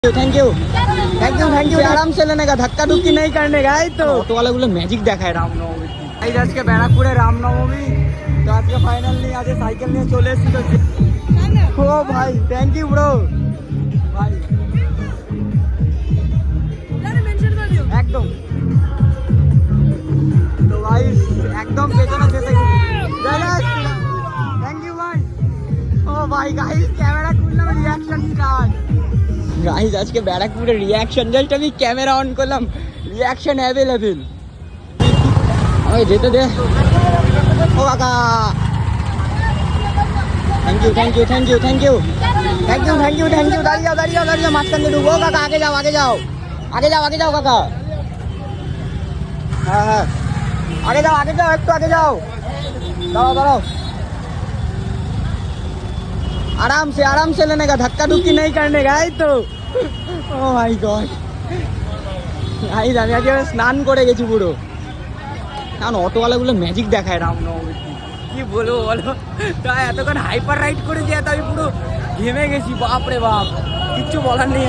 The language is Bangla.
thank you thank you thank you आराम से लेने का धक्का धुक्की नहीं करने का है तो ऑटो वाला গুলো ম্যাজিক দেখায় রামনবমী এই আজকে ব্যারাকপুরে রামনবমী তো আজকে ফাইনালি আজকে সাইকেল নিয়ে চলে এসেছি তো ও ভাই থ্যাংক ইউ ব্রো ভাই জানে মেনশন করে দিও একদম তো ভাই একদম পেছনে যেতে থ্যাংক ইউ ভাই ও ভাই গাইস ক্যামেরা খুললাম রিঅ্যাকশন স্টার্ট গাইস আজকে ব্যারাকপুরের রিঅ্যাকশন জাস্ট আমি ক্যামেরা অন করলাম রিঅ্যাকশন অ্যাভেলেবল ওই যেতে দে ও কাকা thank you thank you thank you thank you thank you thank you thank you দাঁড়িয়ে মাঝখান দিয়ে ঢুকো কাকা আগে যাও আগে যাও আগে যাও আগে যাও কাকা হ্যাঁ হ্যাঁ আগে যাও একটু আগে যাও দাঁড়াও দাঁড়াও आराम से लेने का धक्का धुक्की नहीं करने का है तो ओ माय गॉड গাইস আমি আজকে স্নান করে গেছি পুরো কারণ অটোওয়ালা গুলো ম্যাজিক দেখায় রামনবমী কি বলবো বলো তাই এতক্ষণ হাইপার রাইড করেছি এত আমি পুরো ঘেমে গেছি বাপ রে বাপ কিচ্ছু বলার নেই